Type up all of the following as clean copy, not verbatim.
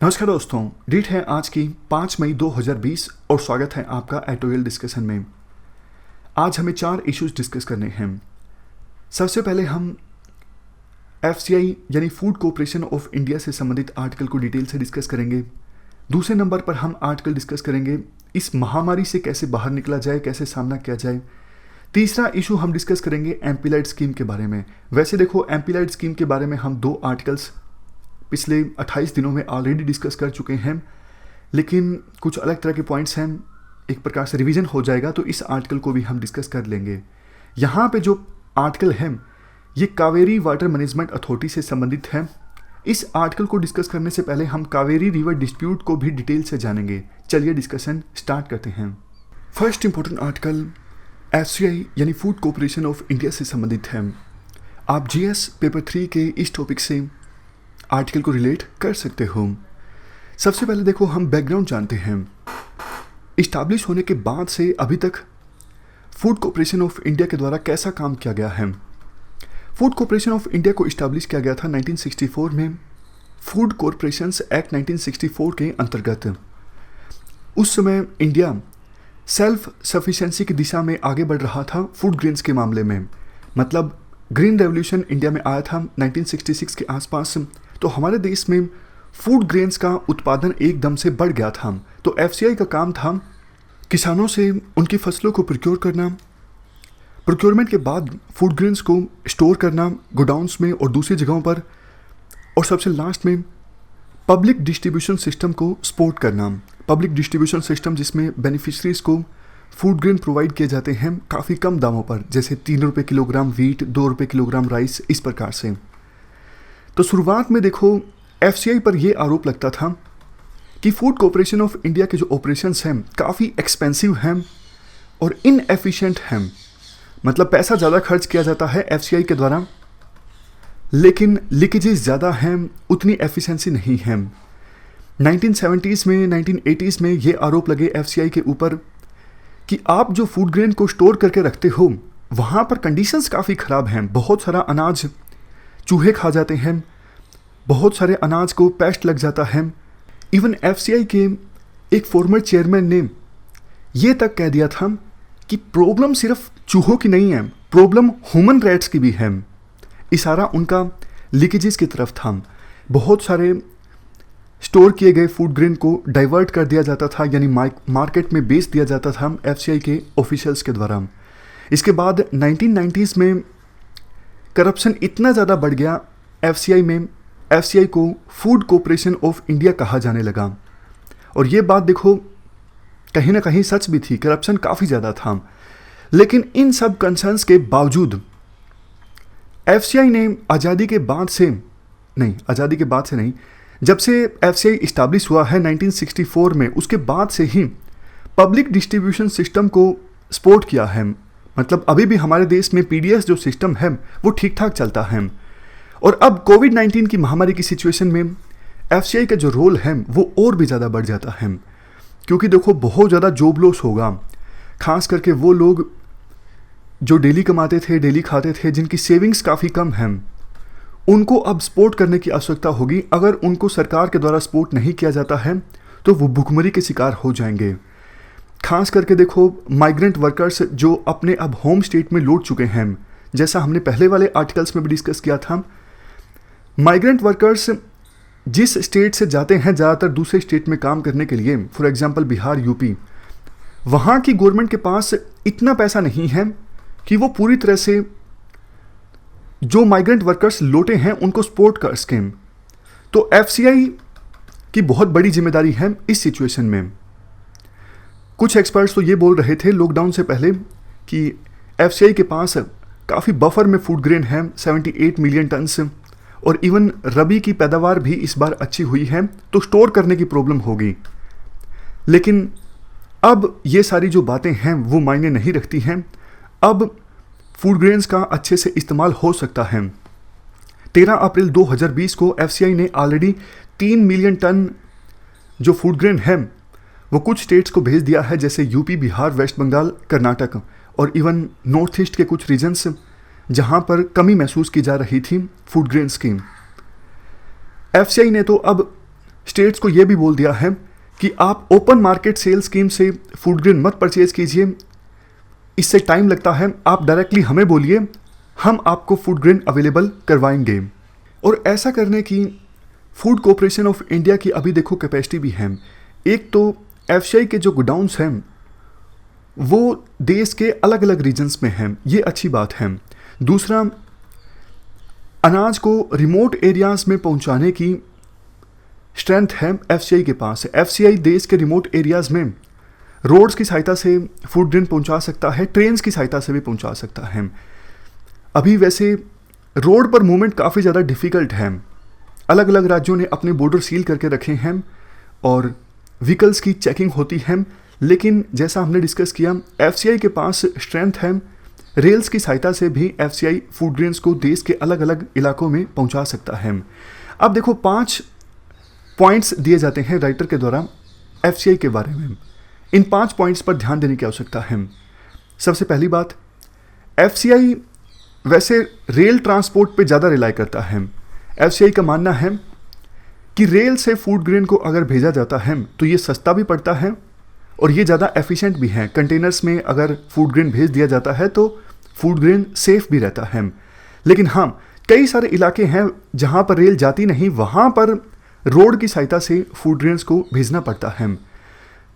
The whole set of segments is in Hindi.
नमस्कार दोस्तों, डेट है आज की 5 मई 2020 और स्वागत है आपका एडिटोरियल डिस्कशन में। आज हमें 4 इश्यूज डिस्कस करने हैं। सबसे पहले हम FCI यानी फूड कॉर्पोरेशन ऑफ इंडिया से संबंधित आर्टिकल को डिटेल से डिस्कस करेंगे। दूसरे नंबर पर हम आर्टिकल डिस्कस करेंगे इस महामारी से कैसे बाहर निकला जाए, कैसे सामना किया जाए। तीसरा इशू हम डिस्कस करेंगे एमपीलैड स्कीम के बारे में। वैसे देखो, एमपीलैड स्कीम के बारे में हम 2 आर्टिकल्स पिछले 28 दिनों में ऑलरेडी डिस्कस कर चुके हैं, लेकिन कुछ अलग तरह के पॉइंट्स हैं, एक प्रकार से रिवीजन हो जाएगा, तो इस आर्टिकल को भी हम डिस्कस कर लेंगे। यहाँ पे जो आर्टिकल है ये कावेरी वाटर मैनेजमेंट अथॉरिटी से संबंधित है। इस आर्टिकल को डिस्कस करने से पहले हम कावेरी रिवर डिस्प्यूट को भी डिटेल से जानेंगे। चलिए डिस्कशन स्टार्ट करते हैं। फर्स्ट इंपॉर्टेंट आर्टिकल FCI यानी फूड कॉर्पोरेशन ऑफ इंडिया से संबंधित है। आप GS पेपर 3 के इस टॉपिक से आर्टिकल को रिलेट कर सकते हो। सबसे पहले देखो, हम बैकग्राउंड जानते हैं। इस्टाब्लिश होने के बाद से अभी तक फूड कॉर्पोरेशन ऑफ इंडिया के द्वारा कैसा काम किया गया है। फूड कॉर्पोरेशन ऑफ इंडिया को इस्टाब्लिश किया गया था 1964 में फूड कॉर्पोरेशंस एक्ट 1964 के अंतर्गत। उस समय इंडिया सेल्फ सफिशिएंसी की दिशा में आगे बढ़ रहा था फूड ग्रेन्स के मामले में। मतलब ग्रीन रेवोल्यूशन इंडिया में आया था 1966 के आसपास, तो हमारे देश में फूड ग्रेन्स का उत्पादन एकदम से बढ़ गया था। तो FCI का काम था किसानों से उनकी फसलों को प्रोक्योर करना, प्रोक्योरमेंट के बाद फूड ग्रेन्स को स्टोर करना गोडाउन्स में और दूसरी जगहों पर, और सबसे लास्ट में पब्लिक डिस्ट्रीब्यूशन सिस्टम को सपोर्ट करना। पब्लिक डिस्ट्रीब्यूशन सिस्टम जिसमें बेनिफिशरीज को फूड ग्रेन प्रोवाइड किए जाते हैं काफ़ी कम दामों पर, जैसे 3 रुपये किलोग्राम वीट, 2 रुपये किलोग्राम राइस, इस प्रकार से। तो शुरुआत में देखो, FCI पर यह आरोप लगता था कि फूड कॉर्पोरेशन ऑफ इंडिया के जो ऑपरेशंस हैं काफ़ी एक्सपेंसिव हैं और इनएफिशिएंट हैं। मतलब पैसा ज़्यादा खर्च किया जाता है FCI के द्वारा, लेकिन लीकेजेस ज़्यादा हैं, उतनी एफिशिएंसी नहीं है। 1970s में 1980s में ये आरोप लगे FCI के ऊपर कि आप जो फूड ग्रेन को स्टोर करके रखते हो वहाँ पर कंडीशंस काफ़ी ख़राब हैं। बहुत सारा अनाज चूहे खा जाते हैं, बहुत सारे अनाज को पेस्ट लग जाता है। इवन FCI के एक फॉर्मर चेयरमैन ने ये तक कह दिया था कि प्रॉब्लम सिर्फ चूहों की नहीं है, प्रॉब्लम ह्यूमन राइट्स की भी है। इशारा उनका लीकेजेस की तरफ था। बहुत सारे स्टोर किए गए फूड ग्रेन को डाइवर्ट कर दिया जाता था, यानी मार्केट में बेच दिया जाता था FCI के ऑफिशियल्स के द्वारा। इसके बाद 1990s में करप्शन इतना ज़्यादा बढ़ गया FCI में, FCI को फूड कॉर्पोरेशन ऑफ इंडिया कहा जाने लगा। और ये बात देखो कहीं ना कहीं सच भी थी, करप्शन काफ़ी ज़्यादा था। लेकिन इन सब कंसर्न्स के बावजूद FCI ने आज़ादी के बाद से नहीं, जब से FCI इस्टाब्लिश हुआ है 1964 में, उसके बाद से ही पब्लिक डिस्ट्रीब्यूशन सिस्टम को सपोर्ट किया है। मतलब अभी भी हमारे देश में PDS जो सिस्टम है वो ठीक ठाक चलता है। और अब कोविड-19 की महामारी की सिचुएशन में FCI का जो रोल है वो और भी ज़्यादा बढ़ जाता है, क्योंकि देखो बहुत ज़्यादा जॉब लॉस होगा। खास करके वो लोग जो डेली कमाते थे, डेली खाते थे, जिनकी सेविंग्स काफ़ी कम हैं, उनको अब सपोर्ट करने की आवश्यकता होगी। अगर उनको सरकार के द्वारा सपोर्ट नहीं किया जाता है तो वो भुखमरी के शिकार हो जाएंगे। खास करके देखो, माइग्रेंट वर्कर्स जो अपने अब होम स्टेट में लौट चुके हैं, जैसा हमने पहले वाले आर्टिकल्स में भी डिस्कस किया था। माइग्रेंट वर्कर्स जिस स्टेट से जाते हैं ज़्यादातर दूसरे स्टेट में काम करने के लिए, फॉर एग्जांपल बिहार, यूपी, वहाँ की गवर्नमेंट के पास इतना पैसा नहीं है कि वो पूरी तरह से जो माइग्रेंट वर्कर्स लौटे हैं उनको सपोर्ट कर सकें। तो FCI की बहुत बड़ी जिम्मेदारी है इस सिचुएशन में। कुछ एक्सपर्ट्स तो ये बोल रहे थे लॉकडाउन से पहले कि FCI के पास काफ़ी बफर में फूड ग्रेन है, 78 मिलियन टन्स, और इवन रबी की पैदावार भी इस बार अच्छी हुई है, तो स्टोर करने की प्रॉब्लम होगी। लेकिन अब ये सारी जो बातें हैं वो मायने नहीं रखती हैं। अब फूड ग्रेन्स का अच्छे से इस्तेमाल हो सकता है। 13 अप्रैल 2020 को FCI ने ऑलरेडी 3 मिलियन टन जो फूड ग्रेन है वो कुछ स्टेट्स को भेज दिया है, जैसे यूपी, बिहार, वेस्ट बंगाल, कर्नाटक और इवन नॉर्थ ईस्ट के कुछ रीजन्स जहां पर कमी महसूस की जा रही थी फूड ग्रेन्स की। FCI ने तो अब स्टेट्स को ये भी बोल दिया है कि आप ओपन मार्केट सेल स्कीम से फूड ग्रेन मत परचेज कीजिए, इससे टाइम लगता है, आप डायरेक्टली हमें बोलिए, हम आपको फूड ग्रेन अवेलेबल करवाएंगे। और ऐसा करने की फूड कॉरपोरेशन ऑफ इंडिया की अभी देखो कैपेसिटी भी है। एक तो एफसीआई के जो गोडाउन्स हैं वो देश के अलग अलग रीजन्स में हैं, ये अच्छी बात है। दूसरा, अनाज को रिमोट एरियाज़ में पहुंचाने की स्ट्रेंथ है एफसीआई के पास। एफसीआई देश के रिमोट एरियाज़ में रोड्स की सहायता से फूड ग्रेन पहुंचा सकता है, ट्रेन्स की सहायता से भी पहुंचा सकता है। अभी वैसे रोड पर मूवमेंट काफ़ी ज़्यादा डिफ़िकल्ट है, अलग अलग राज्यों ने अपने बॉर्डर सील करके रखे हैं और व्हीकल्स की चेकिंग होती है, लेकिन जैसा हमने डिस्कस किया एफसीआई के पास स्ट्रेंथ है, रेल्स की सहायता से भी एफसीआई फूड ग्रेन्स को देश के अलग अलग इलाकों में पहुंचा सकता है। अब देखो 5 पॉइंट्स दिए जाते हैं राइटर के द्वारा एफसीआई के बारे में। इन 5 पॉइंट्स पर ध्यान देने की आवश्यकता है। सबसे पहली बात, एफसीआई वैसे रेल ट्रांसपोर्ट पे ज़्यादा रिलाई करता है। एफसीआई का मानना है कि रेल से फूड ग्रेन को अगर भेजा जाता है तो ये सस्ता भी पड़ता है और ये ज़्यादा एफिशिएंट भी है। कंटेनर्स में अगर फूड ग्रेन भेज दिया जाता है तो फूड ग्रेन सेफ भी रहता है। लेकिन हाँ, कई सारे इलाके हैं जहाँ पर रेल जाती नहीं, वहाँ पर रोड की सहायता से फूड ग्रेन्स को भेजना पड़ता है।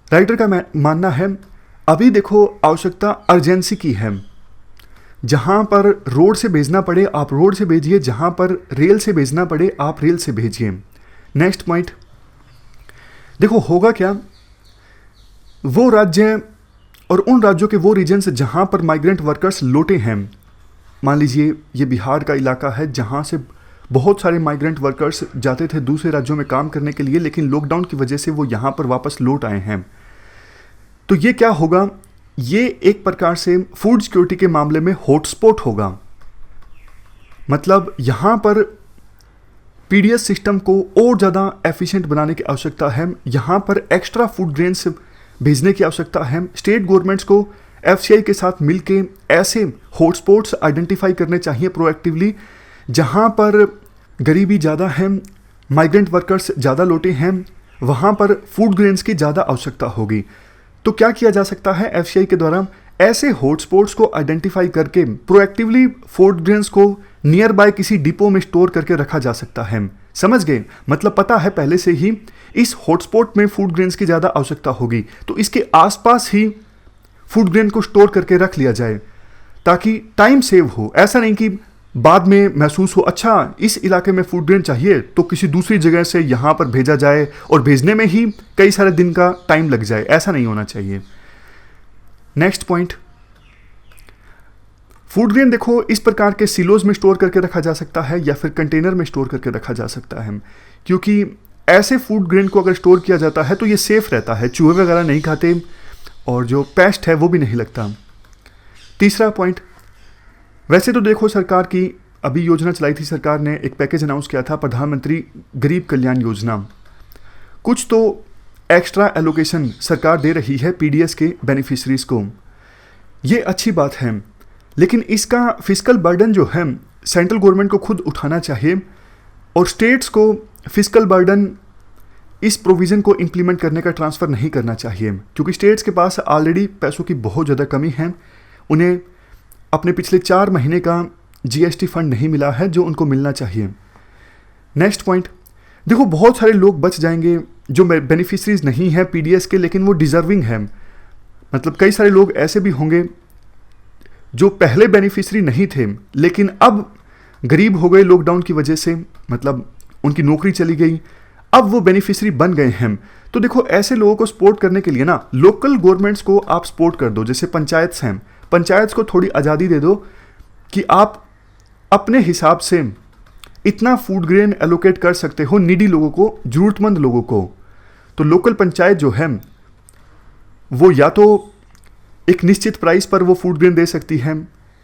राइटर का मानना है अभी देखो आवश्यकता अर्जेंसी की है, जहाँ पर रोड से भेजना पड़े आप रोड से भेजिए, जहाँ पर रेल से भेजना पड़े आप रेल से भेजिए। नेक्स्ट पॉइंट देखो, होगा क्या, वो राज्य और उन राज्यों के वो रीजन्स जहाँ पर माइग्रेंट वर्कर्स लौटे हैं, मान लीजिए ये बिहार का इलाका है जहाँ से बहुत सारे माइग्रेंट वर्कर्स जाते थे दूसरे राज्यों में काम करने के लिए, लेकिन लॉकडाउन की वजह से वो यहाँ पर वापस लौट आए हैं। तो ये क्या होगा, ये एक प्रकार से फूड सिक्योरिटी के मामले में हॉटस्पॉट होगा। मतलब यहाँ पर पीडीएस सिस्टम को और ज़्यादा एफिशिएंट बनाने की आवश्यकता है, यहाँ पर एक्स्ट्रा फूड ग्रेन्स भेजने की आवश्यकता है। स्टेट गवर्नमेंट्स को एफसीआई के साथ मिलके ऐसे हॉटस्पॉट्स आइडेंटिफाई करने चाहिए प्रोएक्टिवली, जहाँ पर गरीबी ज़्यादा है, माइग्रेंट वर्कर्स ज़्यादा लौटे हैं, वहाँ पर फूड ग्रेन्स की ज़्यादा आवश्यकता होगी। तो क्या किया जा सकता है एफसीआई के द्वारा, ऐसे हॉटस्पॉट्स को आइडेंटिफाई करके प्रोएक्टिवली फूड ग्रेन्स को नियर बाय किसी डिपो में स्टोर करके रखा जा सकता है। समझ गए, मतलब पता है पहले से ही इस हॉटस्पॉट में फूड ग्रेन्स की ज़्यादा आवश्यकता होगी, तो इसके आसपास ही फूड ग्रेन को स्टोर करके रख लिया जाए ताकि टाइम सेव हो। ऐसा नहीं कि बाद में महसूस हो अच्छा इस इलाके में फूड ग्रेन चाहिए तो किसी दूसरी जगह से यहाँ पर भेजा जाए और भेजने में ही कई सारे दिन का टाइम लग जाए, ऐसा नहीं होना चाहिए। नेक्स्ट पॉइंट, फूड ग्रेन देखो इस प्रकार के सिलोज में स्टोर करके रखा जा सकता है या फिर कंटेनर में स्टोर करके रखा जा सकता है, क्योंकि ऐसे फूड ग्रेन को अगर स्टोर किया जाता है तो ये सेफ रहता है, चूहे वगैरह नहीं खाते और जो पेस्ट है वो भी नहीं लगता। तीसरा पॉइंट, वैसे तो देखो सरकार की अभी योजना चलाई थी, सरकार ने एक पैकेज अनाउंस किया था प्रधानमंत्री गरीब कल्याण योजना। कुछ तो एक्स्ट्रा एलोकेशन सरकार दे रही है पीडीएस के बेनिफिशरीज को, ये अच्छी बात है, लेकिन इसका फिस्कल बर्डन जो है सेंट्रल गवर्नमेंट को खुद उठाना चाहिए और स्टेट्स को फिस्कल बर्डन इस प्रोविज़न को इम्प्लीमेंट करने का ट्रांसफ़र नहीं करना चाहिए, क्योंकि स्टेट्स के पास ऑलरेडी पैसों की बहुत ज़्यादा कमी है। उन्हें अपने पिछले 4 महीने का जीएसटी फंड नहीं मिला है जो उनको मिलना चाहिए। नेक्स्ट पॉइंट, देखो बहुत सारे लोग बच जाएंगे जो बेनिफिशरीज नहीं हैं पीडीएस के, लेकिन वो डिज़र्विंग हैं। मतलब कई सारे लोग ऐसे भी होंगे जो पहले बेनिफिशरी नहीं थे लेकिन अब गरीब हो गए लॉकडाउन की वजह से, मतलब उनकी नौकरी चली गई, अब वो बेनिफिशरी बन गए हैं। तो देखो ऐसे लोगों को सपोर्ट करने के लिए ना लोकल गवर्नमेंट्स को आप सपोर्ट कर दो, जैसे पंचायत हैं, पंचायत को थोड़ी आज़ादी दे दो कि आप अपने हिसाब से इतना फूड ग्रेन एलोकेट कर सकते हो नीडी लोगों को, ज़रूरतमंद लोगों को। तो लोकल पंचायत जो है वो या तो एक निश्चित प्राइस पर वो फूड ग्रेन दे सकती है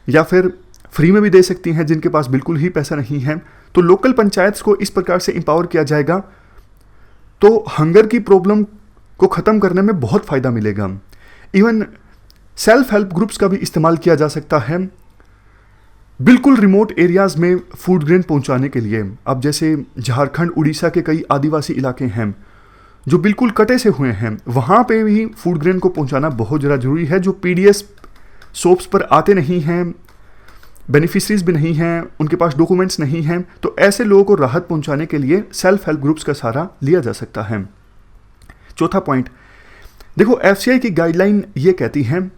या फिर फ्री में भी दे सकती हैं जिनके पास बिल्कुल ही पैसा नहीं है। तो लोकल पंचायत्स को इस प्रकार से एम्पावर किया जाएगा तो हंगर की प्रॉब्लम को ख़त्म करने में बहुत फ़ायदा मिलेगा। इवन सेल्फ हेल्प ग्रुप्स का भी इस्तेमाल किया जा सकता है बिल्कुल रिमोट एरियाज़ में फूड ग्रेन पहुंचाने के लिए, अब जैसे झारखंड उड़ीसा के कई आदिवासी इलाके हैं जो बिल्कुल कटे से हुए हैं, वहाँ पे भी फूड ग्रेन को पहुंचाना बहुत ज़्यादा ज़रूरी है। जो पीडीएस सोप्स पर आते नहीं हैं, बेनिफिशरीज भी नहीं हैं, उनके पास डॉक्यूमेंट्स नहीं हैं, तो ऐसे लोगों को राहत पहुंचाने के लिए सेल्फ हेल्प ग्रुप्स का सहारा लिया जा सकता है। चौथा पॉइंट, देखो एफसीआई की गाइडलाइन ये कहती है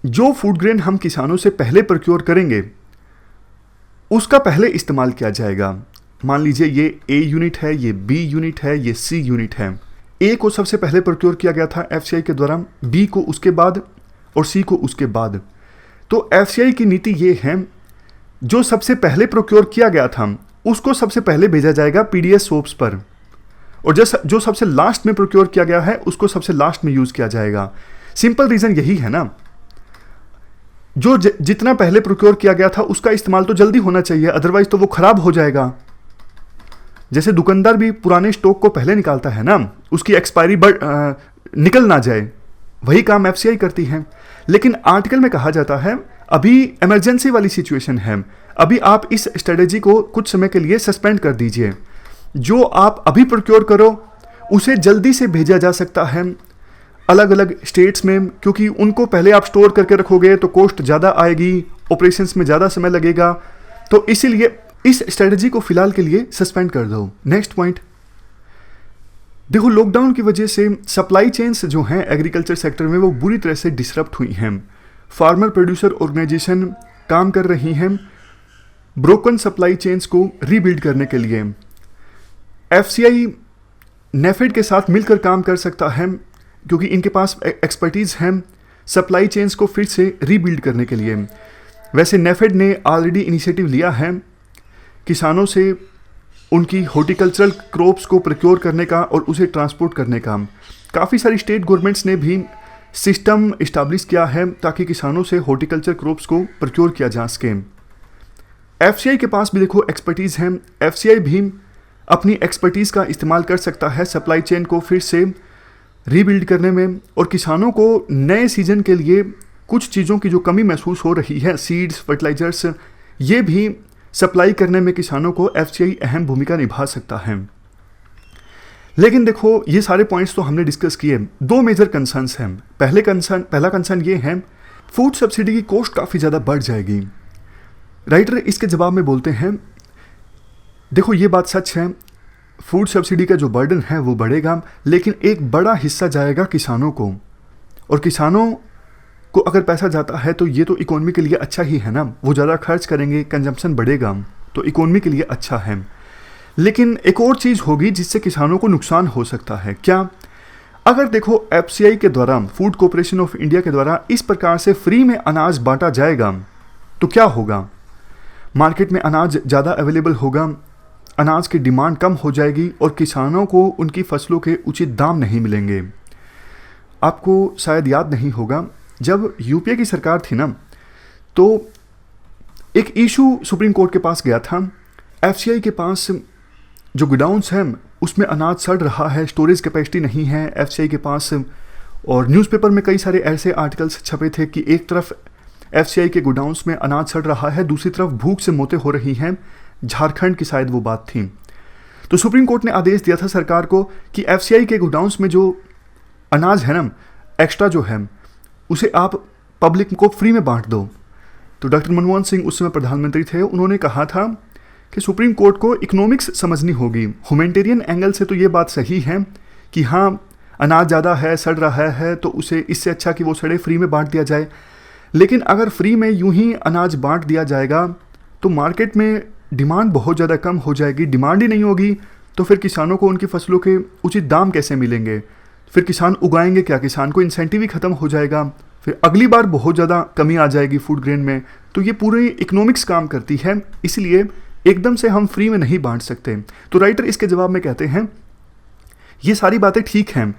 जो फूड ग्रेन हम किसानों से पहले प्रोक्योर करेंगे उसका पहले इस्तेमाल किया जाएगा। मान लीजिए ये ए यूनिट है, ये बी यूनिट है, ये सी यूनिट है। ए को सबसे पहले प्रोक्योर किया गया था एफसीआई के द्वारा, बी को उसके बाद और सी को उसके बाद। तो एफसीआई की नीति ये है जो सबसे पहले प्रोक्योर किया गया था उसको सबसे पहले भेजा जाएगा पीडीएस सोप्स पर, और जो सबसे लास्ट में प्रोक्योर किया गया है उसको सबसे लास्ट में यूज़ किया जाएगा। सिंपल रीज़न यही है ना, जो जितना पहले प्रोक्योर किया गया था उसका इस्तेमाल तो जल्दी होना चाहिए, अदरवाइज तो वो खराब हो जाएगा। जैसे दुकानदार भी पुराने स्टॉक को पहले निकालता है ना, उसकी एक्सपायरी निकल ना जाए, वही काम एफसीआई करती है। लेकिन आर्टिकल में कहा जाता है अभी इमरजेंसी वाली सिचुएशन है, अभी आप इस स्ट्रेटेजी को कुछ समय के लिए सस्पेंड कर दीजिए। जो आप अभी प्रोक्योर करो उसे जल्दी से भेजा जा सकता है अलग अलग स्टेट्स में, क्योंकि उनको पहले आप स्टोर करके रखोगे तो कॉस्ट ज़्यादा आएगी, ऑपरेशंस में ज़्यादा समय लगेगा, तो इसीलिए इस स्ट्रेटजी को फिलहाल के लिए सस्पेंड कर दो। नेक्स्ट पॉइंट, देखो लॉकडाउन की वजह से सप्लाई चेन्स जो हैं एग्रीकल्चर सेक्टर में वो बुरी तरह से डिसरप्ट हुई हैं। फार्मर प्रोड्यूसर ऑर्गेनाइजेशन काम कर रही हैं ब्रोकन सप्लाई चेन्स को रीबिल्ड करने के लिए। एफसीआई नेफेड के साथ मिलकर काम कर सकता है क्योंकि इनके पास एक्सपर्टीज़ है सप्लाई चेन्स को फिर से रीबिल्ड करने के लिए। वैसे नेफेड ने ऑलरेडी इनिशिएटिव लिया है किसानों से उनकी हॉर्टिकल्चरल क्रॉप्स को प्रोक्योर करने का और उसे ट्रांसपोर्ट करने का। काफ़ी सारी स्टेट गवर्नमेंट्स ने भी सिस्टम इस्टेब्लिश किया है ताकि किसानों से हॉर्टिकल्चर क्रॉप्स को प्रोक्योर किया जा सके। एफसीआई के पास भी देखो एक्सपर्टीज़ है, एफसीआई भी अपनी एक्सपर्टीज़ का इस्तेमाल कर सकता है सप्लाई चेन को फिर से रीबिल्ड करने में, और किसानों को नए सीजन के लिए कुछ चीज़ों की जो कमी महसूस हो रही है, सीड्स, फर्टिलाइजर्स, ये भी सप्लाई करने में किसानों को एफसीआई अहम भूमिका निभा सकता है। लेकिन देखो ये सारे पॉइंट्स तो हमने डिस्कस किए, दो मेजर कंसर्न्स हैं। पहला कंसर्न ये है फूड सब्सिडी की कॉस्ट काफ़ी ज़्यादा बढ़ जाएगी। राइटर इसके जवाब में बोलते हैं देखो ये बात सच है, फूड सब्सिडी का जो बर्डन है वो बढ़ेगा, लेकिन एक बड़ा हिस्सा जाएगा किसानों को, और किसानों को अगर पैसा जाता है तो ये तो इकोनॉमी के लिए अच्छा ही है ना, वो ज़्यादा खर्च करेंगे, कंजम्पशन बढ़ेगा, तो इकोनॉमी के लिए अच्छा है। लेकिन एक और चीज़ होगी जिससे किसानों को नुकसान हो सकता है। क्या? अगर देखो एफसीआई के द्वारा, फूड कॉरपोरेशन ऑफ इंडिया के द्वारा इस प्रकार से फ्री में अनाज बांटा जाएगा तो क्या होगा? मार्केट में अनाज ज़्यादा अवेलेबल होगा, अनाज की डिमांड कम हो जाएगी और किसानों को उनकी फसलों के उचित दाम नहीं मिलेंगे। आपको शायद याद नहीं होगा, जब यूपीए की सरकार थी ना, तो एक इशू सुप्रीम कोर्ट के पास गया था। एफसीआई के पास जो गोडाउन्स हैं उसमें अनाज सड़ रहा है, स्टोरेज कैपेसिटी नहीं है एफसीआई के पास, और न्यूज़पेपर में कई सारे ऐसे आर्टिकल्स छपे थे कि एक तरफ एफसीआई के गोडाउन्स में अनाज सड़ रहा है, दूसरी तरफ भूख से मौतें हो रही हैं। झारखंड की शायद वो बात थी। तो सुप्रीम कोर्ट ने आदेश दिया था सरकार को कि एफसीआई के गोडाउन्स में जो अनाज है ना, एक्स्ट्रा जो है, उसे आप पब्लिक को फ्री में बांट दो। तो डॉक्टर मनमोहन सिंह उस समय प्रधानमंत्री थे, उन्होंने कहा था कि सुप्रीम कोर्ट को इकोनॉमिक्स समझनी होगी। ह्यूमैनिटेरियन एंगल से तो ये बात सही है कि हाँ अनाज ज़्यादा है, सड़ रहा है, तो उसे इससे अच्छा कि वो सड़े फ्री में बांट दिया जाए। लेकिन अगर फ्री में यूं ही अनाज बांट दिया जाएगा तो मार्केट में डिमांड बहुत ज़्यादा कम हो जाएगी। डिमांड ही नहीं होगी तो फिर किसानों को उनकी फसलों के उचित दाम कैसे मिलेंगे? फिर किसान उगाएंगे क्या? किसान को इंसेंटिव ही ख़त्म हो जाएगा, फिर अगली बार बहुत ज़्यादा कमी आ जाएगी फूड ग्रेन में। तो ये पूरी इकोनॉमिक्स काम करती है, इसलिए एकदम से हम फ्री में नहीं बांट सकते। तो राइटर इसके जवाब में कहते हैं ये सारी बातें ठीक हैं,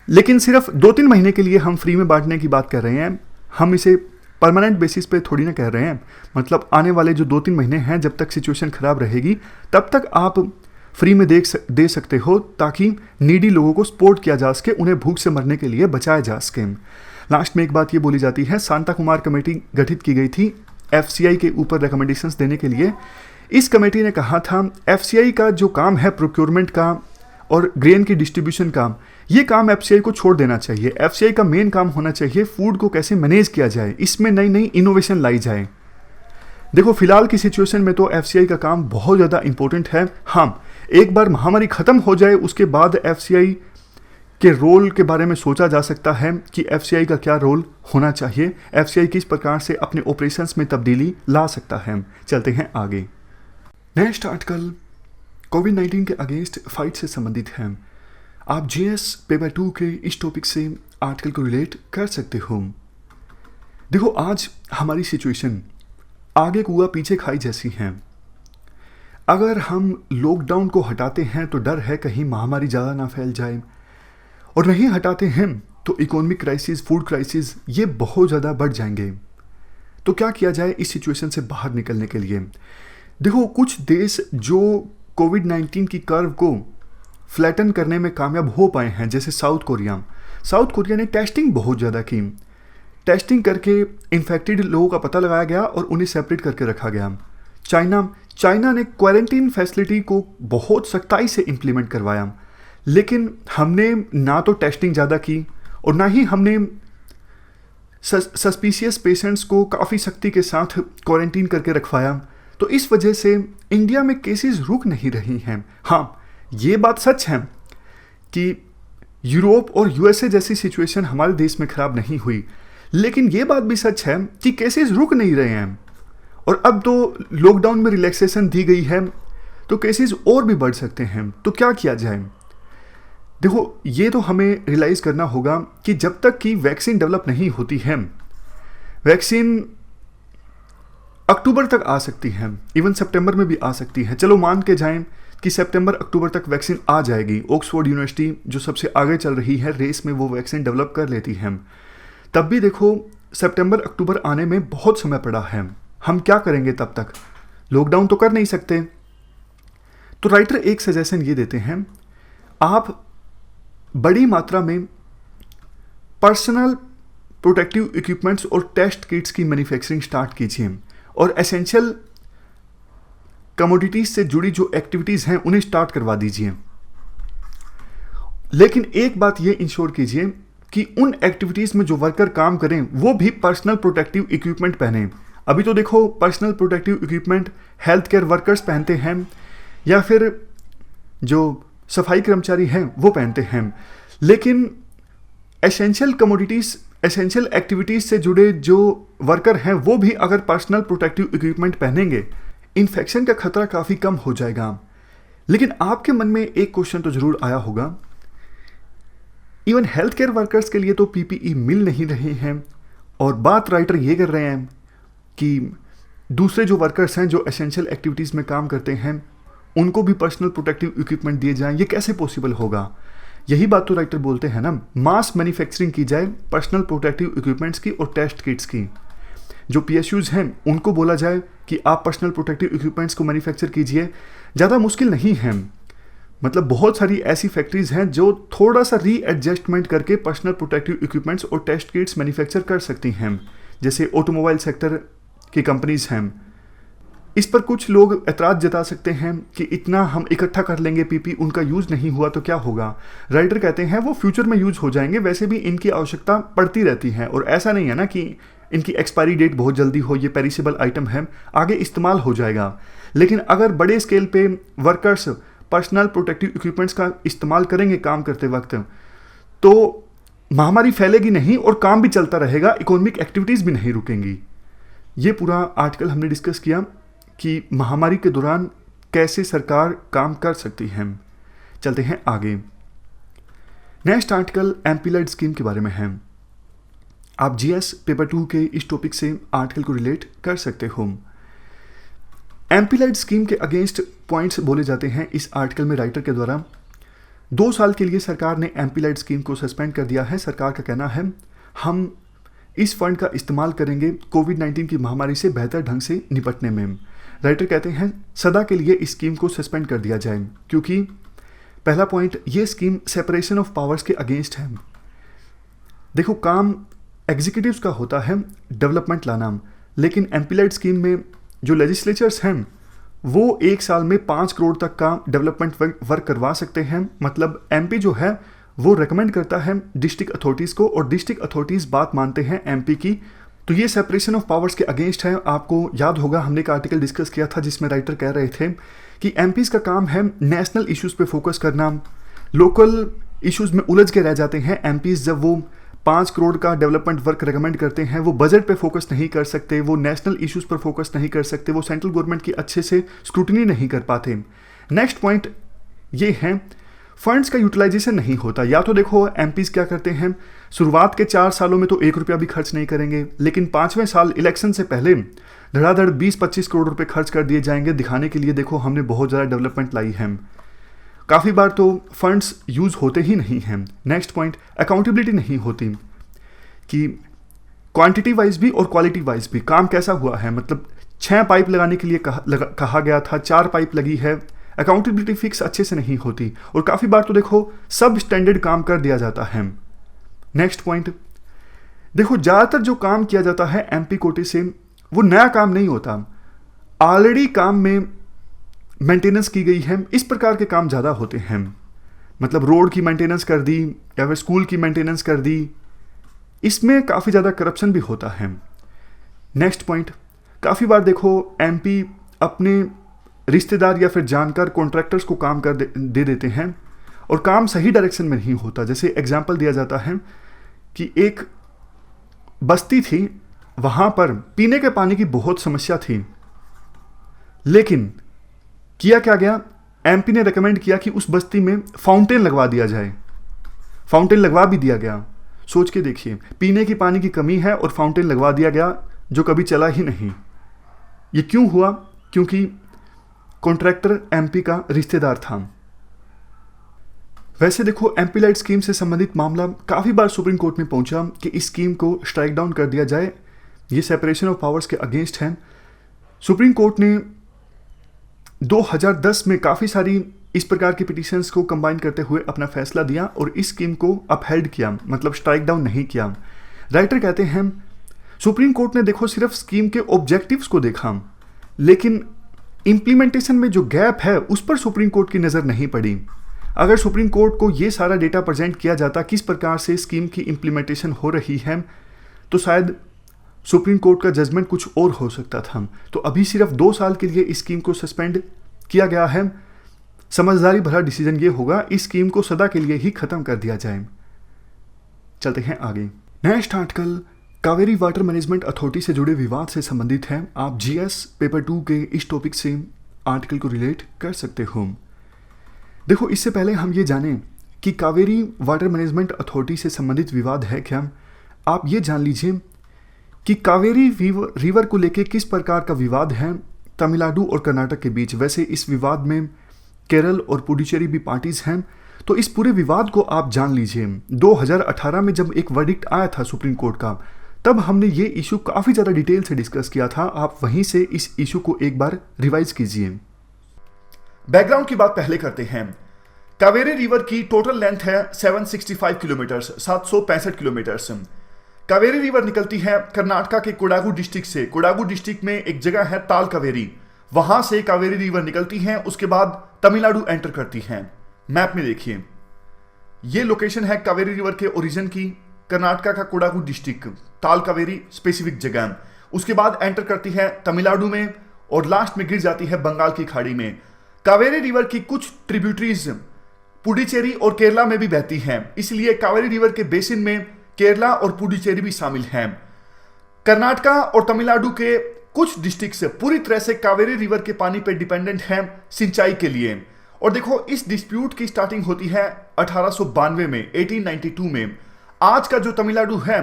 लेकिन सिर्फ 2-3 महीने के लिए हम फ्री में बांटने की बात कर रहे हैं, हम इसे परमानेंट बेसिस पे थोड़ी ना कह रहे हैं। मतलब आने वाले जो 2-3 महीने हैं, जब तक सिचुएशन ख़राब रहेगी तब तक आप फ्री में दे सकते हो, ताकि नीडी लोगों को सपोर्ट किया जा सके, उन्हें भूख से मरने के लिए बचाया जा सके। लास्ट में एक बात ये बोली जाती है, शांता कुमार कमेटी गठित की गई थी FCI के ऊपर रिकमेंडेशंस देने के लिए। इस कमेटी ने कहा था FCI का जो काम है प्रोक्योरमेंट का और ग्रेन की डिस्ट्रीब्यूशन का, ये काम FCI को छोड़ देना चाहिए। FCI का मेन काम होना चाहिए फूड को कैसे मैनेज किया जाए, इसमें नई नई इनोवेशन लाई जाए। देखो फिलहाल की सिचुएशन में तो FCI का काम बहुत ज़्यादा इंपॉर्टेंट है। हाँ, एक बार महामारी ख़त्म हो जाए उसके बाद FCI के रोल के बारे में सोचा जा सकता है कि FCI का क्या रोल होना चाहिए, FCI किस प्रकार से अपने ऑपरेशंस में तब्दीली ला सकता है। चलते हैं आगे। नेक्स्ट आर्टिकल कोविड-19 के अगेंस्ट फाइट से संबंधित है। आप GS पेपर 2 के इस टॉपिक से आर्टिकल को रिलेट कर सकते हो। देखो आज हमारी सिचुएशन आगे कुआ पीछे खाई जैसी है। अगर हम लॉकडाउन को हटाते हैं तो डर है कहीं महामारी ज़्यादा ना फैल जाए, और नहीं हटाते हैं तो इकोनॉमिक क्राइसिस, फूड क्राइसिस ये बहुत ज़्यादा बढ़ जाएंगे। तो क्या किया जाए इस सिचुएशन से बाहर निकलने के लिए? देखो कुछ देश जो कोविड-19 की कर्व को फ्लैटन करने में कामयाब हो पाए हैं, जैसे साउथ कोरिया ने टेस्टिंग बहुत ज़्यादा की। टेस्टिंग करके इन्फेक्टेड लोगों का पता लगाया गया और उन्हें सेपरेट करके रखा गया। चाइना ने क्वारंटीन फैसिलिटी को बहुत सख्ताई से इम्प्लीमेंट करवाया, लेकिन हमने ना तो टेस्टिंग ज़्यादा की और ना ही हमने सस्पिशियस पेशेंट्स को काफ़ी सख्ती के साथ क्वारंटीन करके रखवाया। तो इस वजह से इंडिया में केसेस रुक नहीं रही हैं। हाँ, ये बात सच है कि यूरोप और USA जैसी सिचुएशन हमारे देश में ख़राब नहीं हुई, लेकिन ये बात भी सच है कि केसेस रुक नहीं रहे हैं। और अब तो लॉकडाउन में रिलैक्सेशन दी गई है तो केसेस और भी बढ़ सकते हैं। तो क्या किया जाए? देखो ये तो हमें रियलाइज़ करना होगा कि जब तक कि वैक्सीन डेवलप नहीं होती है, वैक्सीन अक्टूबर तक आ सकती है, इवन सितंबर में भी आ सकती है। चलो मान के जाएं कि सितंबर अक्टूबर तक वैक्सीन आ जाएगी। ऑक्सफोर्ड यूनिवर्सिटी जो सबसे आगे चल रही है रेस में, वो वैक्सीन डेवलप कर लेती है। तब भी देखो सितंबर अक्टूबर आने में बहुत समय पड़ा है। हम क्या करेंगे तब तक? लॉकडाउन तो कर नहीं सकते। तो राइटर एक सजेशन ये देते हैं, आप बड़ी मात्रा में पर्सनल प्रोटेक्टिव इक्विपमेंट्स और टेस्ट किट्स की मैन्युफैक्चरिंग स्टार्ट कीजिए और एसेंशियल कमोडिटीज से जुड़ी जो एक्टिविटीज़ हैं उन्हें स्टार्ट करवा दीजिए। लेकिन एक बात ये इंश्योर कीजिए कि उन एक्टिविटीज़ में जो वर्कर काम करें वो भी पर्सनल प्रोटेक्टिव इक्विपमेंट पहने। अभी तो देखो personal protective equipment health care workers पहनते हैं या फिर जो सफाई कर्मचारी हैं वो पहनते हैं, लेकिन एसेंशियल कमोडिटीज़, एसेंशियल एक्टिविटीज़ से जुड़े जो वर्कर हैं वो भी अगर पर्सनल प्रोटेक्टिव इक्विपमेंट पहनेंगे, इन्फेक्शन का खतरा काफ़ी कम हो जाएगा। लेकिन आपके मन में एक क्वेश्चन तो ज़रूर आया होगा, इवन हेल्थ केयर वर्कर्स के लिए तो PPE मिल नहीं रहे हैं, और बात राइटर ये कर रहे हैं कि दूसरे जो वर्कर्स हैं जो एसेंशियल एक्टिविटीज़ में काम करते हैं उनको भी पर्सनल प्रोटेक्टिव इक्विपमेंट दिए जाएं। ये कैसे पॉसिबल होगा? यही बात तो राइटर बोलते हैं ना, मास मैन्युफैक्चरिंग की जाए पर्सनल प्रोटेक्टिव इक्विपमेंट्स की और टेस्ट किट्स की। जो PSUs हैं उनको बोला जाए कि आप पर्सनल प्रोटेक्टिव इक्विपमेंट्स को मैन्युफैक्चर कीजिए। ज़्यादा मुश्किल नहीं है, मतलब बहुत सारी ऐसी फैक्ट्रीज़ हैं जो थोड़ा सा रीएडजस्टमेंट करके पर्सनल प्रोटेक्टिव इक्विपमेंट्स और टेस्ट किट्स मैन्युफैक्चर कर सकती हैं, जैसे ऑटोमोबाइल सेक्टर की कंपनीज़ हैं। इस पर कुछ लोग एतराज़ जता सकते हैं कि इतना हम इकट्ठा कर लेंगे PP, उनका यूज़ नहीं हुआ तो क्या होगा? राइटर कहते हैं वो फ्यूचर में यूज़ हो जाएंगे, वैसे भी इनकी आवश्यकता पड़ती रहती है और ऐसा नहीं है ना कि इनकी एक्सपायरी डेट बहुत जल्दी हो, ये पेरिसेबल आइटम है, आगे इस्तेमाल हो जाएगा। लेकिन अगर बड़े स्केल पे वर्कर्स पर्सनल प्रोटेक्टिव इक्विपमेंट्स का इस्तेमाल करेंगे काम करते वक्त, तो महामारी फैलेगी नहीं और काम भी चलता रहेगा, इकोनॉमिक एक्टिविटीज़ भी नहीं रुकेंगी। ये पूरा आर्टिकल हमने डिस्कस किया कि महामारी के दौरान कैसे सरकार काम कर सकती है। चलते हैं आगे। नेक्स्ट आर्टिकल एमपीलैड स्कीम के बारे में है। आप GS पेपर 2 के इस टॉपिक से आर्टिकल को रिलेट कर सकते हो। एमपीलैड स्कीम के अगेंस्ट पॉइंट्स बोले जाते हैं इस आर्टिकल में राइटर के द्वारा। 2 साल के लिए सरकार ने एमपीलैड स्कीम को सस्पेंड कर दिया है। सरकार का कहना है हम इस फंड का इस्तेमाल करेंगे कोविड-19 की महामारी से बेहतर ढंग से निपटने में। राइटर कहते हैं सदा के लिए इस स्कीम को सस्पेंड कर दिया जाए, क्योंकि पहला पॉइंट, ये स्कीम सेपरेशन ऑफ पावर्स के अगेंस्ट है। देखो काम एग्जीक्यूटिव्स का होता है डेवलपमेंट लाना, लेकिन एमपी लाइट स्कीम में जो लेजिस्लेचर्स हैं वो 1 साल में 5 करोड़ तक का डेवलपमेंट वर्क करवा सकते हैं। मतलब एमपी जो है वो रेकमेंड करता है डिस्ट्रिक्ट अथॉरिटीज़ को और डिस्ट्रिक्ट अथॉरिटीज़ बात मानते हैं एमपी की। तो ये सेपरेशन ऑफ पावर्स के अगेंस्ट है। आपको याद होगा हमने एक आर्टिकल डिस्कस किया था जिसमें राइटर कह रहे थे कि एमपीज़ का काम है नेशनल इश्यूज़ पे फोकस करना, लोकल इश्यूज़ में उलझ के रह जाते हैं एमपीज़। जब वो 5 करोड़ का डेवलपमेंट वर्क रेकमेंड करते हैं वो बजट पे फोकस नहीं कर सकते, वो नेशनल इश्यूज़ पर फोकस नहीं कर सकते, वो सेंट्रल गवर्नमेंट की अच्छे से स्क्रूटनी नहीं कर पाते। नेक्स्ट पॉइंट ये है फंड्स का यूटिलाइजेशन नहीं होता। या तो देखो एमपीज़ क्या करते हैं, शुरुआत के 4 सालों में तो 1 रुपया भी खर्च नहीं करेंगे, लेकिन 5वें साल इलेक्शन से पहले धड़ाधड़ 20-25 करोड़ रुपए खर्च कर दिए जाएंगे दिखाने के लिए देखो हमने बहुत ज़्यादा डेवलपमेंट लाई है। काफ़ी बार तो फंड्स यूज़ होते ही नहीं हैं। नेक्स्ट पॉइंट, अकाउंटेबिलिटी नहीं होती कि क्वांटिटी वाइज भी और क्वालिटी वाइज भी काम कैसा हुआ है। मतलब 6 पाइप लगाने के लिए कहा गया था, 4 पाइप लगी है। अकाउंटेबिलिटी फिक्स अच्छे से नहीं होती और काफ़ी बार तो देखो सब स्टैंडर्ड काम कर दिया जाता है। नेक्स्ट पॉइंट, देखो ज़्यादातर जो काम किया जाता है एमपी कोटे से वो नया काम नहीं होता, ऑलरेडी काम में मेंटेनेंस की गई है, इस प्रकार के काम ज़्यादा होते हैं। मतलब रोड की मेंटेनेंस कर दी या फिर स्कूल की मेंटेनेंस कर दी, इसमें काफ़ी ज़्यादा करप्शन भी होता है। नेक्स्ट पॉइंट, काफ़ी बार देखो एमपी अपने रिश्तेदार या फिर जानकार कॉन्ट्रैक्टर्स को काम कर दे देते हैं और काम सही डायरेक्शन में नहीं होता। जैसे एग्जाम्पल दिया जाता है कि एक बस्ती थी, वहाँ पर पीने के पानी की बहुत समस्या थी, लेकिन किया क्या गया, एमपी ने रेकमेंड किया कि उस बस्ती में फाउंटेन लगवा दिया जाए। फाउंटेन लगवा भी दिया गया। सोच के देखिए, पीने की पानी की कमी है और फाउंटेन लगवा दिया गया जो कभी चला ही नहीं। ये क्यों हुआ? क्योंकि कॉन्ट्रैक्टर एमपी का रिश्तेदार था। वैसे देखो एमपी लाइट स्कीम से संबंधित मामला काफ़ी बार सुप्रीम कोर्ट में पहुंचा कि इस स्कीम को स्ट्राइक डाउन कर दिया जाए, ये सेपरेशन ऑफ पावर्स के अगेंस्ट है। सुप्रीम कोर्ट ने 2010 में काफ़ी सारी इस प्रकार की पिटीशंस को कंबाइन करते हुए अपना फैसला दिया और इस स्कीम को अपहेल्ड किया, मतलब स्ट्राइक डाउन नहीं किया। राइटर कहते हैं सुप्रीम कोर्ट ने देखो सिर्फ स्कीम के ऑब्जेक्टिव्स को देखा, लेकिन इम्प्लीमेंटेशन में जो गैप है उस पर सुप्रीम कोर्ट की नज़र नहीं पड़ी। अगर सुप्रीम कोर्ट को ये सारा डेटा प्रेजेंट किया जाता किस प्रकार से स्कीम की इम्प्लीमेंटेशन हो रही है, तो शायद सुप्रीम कोर्ट का जजमेंट कुछ और हो सकता था। तो अभी सिर्फ 2 साल के लिए इस स्कीम को सस्पेंड किया गया है। समझदारी भरा डिसीजन ये होगा इस स्कीम को सदा के लिए ही खत्म कर दिया जाए। चलते हैं आगे। Next article Kaveri water management authority से जुड़े विवाद से संबंधित है। आप जीएस पेपर 2 के इस टॉपिक से आर्टिकल को रिलेट कर सकते हो। देखो इससे पहले हम ये जानें कि कावेरी वाटर मैनेजमेंट अथॉरिटी से संबंधित विवाद है क्या, आप ये जान लीजिए कि कावेरी रिवर को लेकर किस प्रकार का विवाद है तमिलनाडु और कर्नाटक के बीच। वैसे इस विवाद में केरल और पुडुचेरी भी पार्टीज हैं, तो इस पूरे विवाद को आप जान लीजिए। 2018 में जब एक वर्डिक्ट आया था सुप्रीम कोर्ट का, तब हमने ये इशू काफ़ी ज़्यादा डिटेल से डिस्कस किया था। आप वहीं से इस इशू को एक बार रिवाइज कीजिए। बैकग्राउंड की बात पहले करते हैं। कावेरी रिवर की टोटल लेंथ है 765 किलोमीटर्स, 765 किलोमीटर्स। कावेरी रिवर निकलती है कर्नाटका के कोडागु डिस्ट्रिक्ट से। कोडागु डिस्ट्रिक्ट में एक जगह है ताल कावेरी, वहां से कावेरी रिवर निकलती है, उसके बाद तमिलनाडु एंटर करती है। मैप में देखिए, ये लोकेशन है कावेरी रिवर के ओरिजिन की, कर्नाटका का कोडागु डिस्ट्रिक्ट, ताल कावेरी स्पेसिफिक जगह। उसके बाद एंटर करती है तमिलनाडु में और लास्ट में गिर जाती है बंगाल की खाड़ी में। कावेरी रिवर की कुछ ट्रिब्यूटरीज पुडुचेरी और केरला में भी बहती हैं, इसलिए कावेरी रिवर के बेसिन में केरला और पुडुचेरी भी शामिल हैं। कर्नाटका और तमिलनाडु के कुछ डिस्ट्रिक्ट पूरी तरह से कावेरी रिवर के पानी पर डिपेंडेंट हैं सिंचाई के लिए। और देखो इस डिस्प्यूट की स्टार्टिंग होती है 1892 में, 1892 में। आज का जो तमिलनाडु है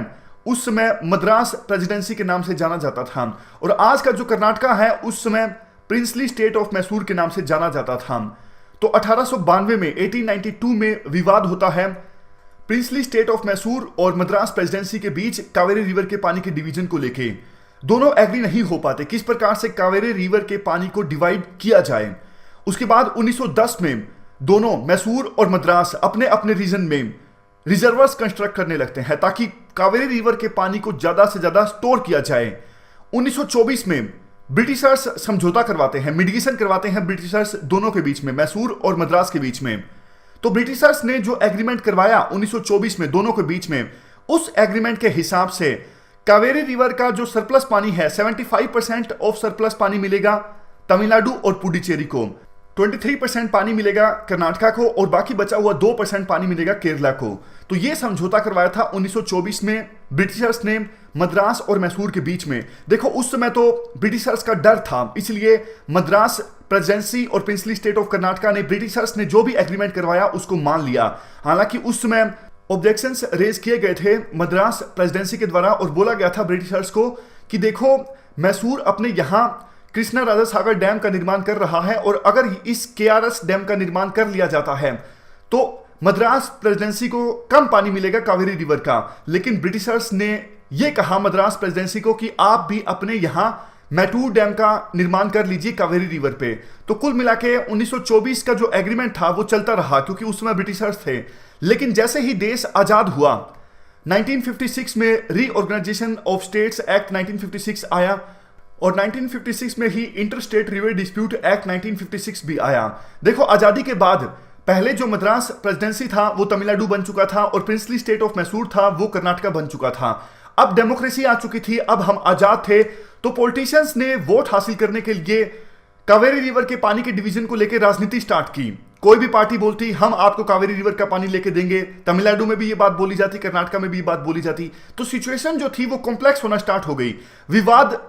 उस समय मद्रास प्रेसिडेंसी के नाम से जाना जाता था, और आज का जो कर्नाटका है उस समय प्रिंसली स्टेट ऑफ मैसूर के नाम से जाना जाता था। तो 1892 में, 1892 में विवाद होता है प्रिंसली स्टेट ऑफ मैसूर और मद्रास प्रेसिडेंसी के बीच कावेरी रिवर के पानी के डिवीजन को लेके। दोनों एग्री नहीं हो पाते किस प्रकार से कावेरी रिवर के पानी को डिवाइड किया जाए। उसके बाद 1910 में दोनों मैसूर और मद्रास अपने अपने रीजन में रिजर्वर्स कंस्ट्रक्ट करने लगते हैं ताकि कावेरी रिवर के पानी को ज्यादा से ज्यादा स्टोर किया जाए। 1924 में ब्रिटिशर्स समझौता करवाते हैं, मिडिएशन करवाते हैं ब्रिटिशर्स दोनों के बीच में, मैसूर और मद्रास के बीच में। तो ब्रिटिशर्स ने जो एग्रीमेंट करवाया 1924 में दोनों के बीच में, उस एग्रीमेंट के हिसाब से कावेरी रिवर का जो सरप्लस पानी है 75% ऑफ सरप्लस पानी मिलेगा तमिलनाडु और पुडुचेरी को, 23% पानी मिलेगा कर्नाटका को और बाकी बचा हुआ 2% पानी मिलेगा केरला को। तो यह समझौता करवाया था 1924 में ब्रिटिशर्स ने मद्रास और मैसूर के बीच में। देखो उस समय तो ब्रिटिशर्स का डर था, इसलिए मद्रास प्रेसिडेंसी और प्रिंसली स्टेट ऑफ कर्नाटका ने ब्रिटिशर्स ने जो भी एग्रीमेंट करवाया उसको मान लिया। हालांकि उस समय ऑब्जेक्शंस रेज किए गए थे मद्रास प्रेसिडेंसी के द्वारा और बोला गया था ब्रिटिशर्स को कि देखो मैसूर अपने यहां कृष्णा राजा सागर डैम का निर्माण कर रहा है और अगर इस केआरएस डैम का निर्माण कर लिया जाता है तो मद्रास प्रेसिडेंसी को कम पानी मिलेगा कावेरी रिवर का। लेकिन ब्रिटिशर्स ने यह कहा मद्रास प्रेसिडेंसी को कि आप भी अपने यहां मैटूर डैम का निर्माण कर लीजिए कावेरी रिवर पे। तो कुल मिला के 1924 का जो एग्रीमेंट था वो चलता रहा क्योंकि उस समय ब्रिटिशर्स थे। लेकिन जैसे ही देश आजाद हुआ 1956 में रीऑर्गेनाइजेशन ऑफ स्टेट्स एक्ट 1956 आया और 1956 में ही interstate river dispute act 1956 भी आया। देखो आजादी के बाद पहले जो मद्रास प्रेसिडेंसी था वो तमिलनाडु बन चुका था और प्रिंसली स्टेट ऑफ मैसूर था वो कर्नाटका बन चुका था। अब डेमोक्रेसी आ चुकी थी, अब हम आजाद थे, तो पॉलिटिशियंस ने वोट हासिल करने के लिए कावेरी रिवर के पानी के डिवीजन को लेकर राजनीति स्टार्ट की। कोई भी पार्टी बोलती हम आपको कावेरी रिवर का पानी लेके देंगे, तमिलनाडु में भी ये बात बोली जाती, कर्नाटका में भी ये बात बोली जाती। तो सिचुएशन जो थी वो कॉम्प्लेक्स होना स्टार्ट हो गई, विवाद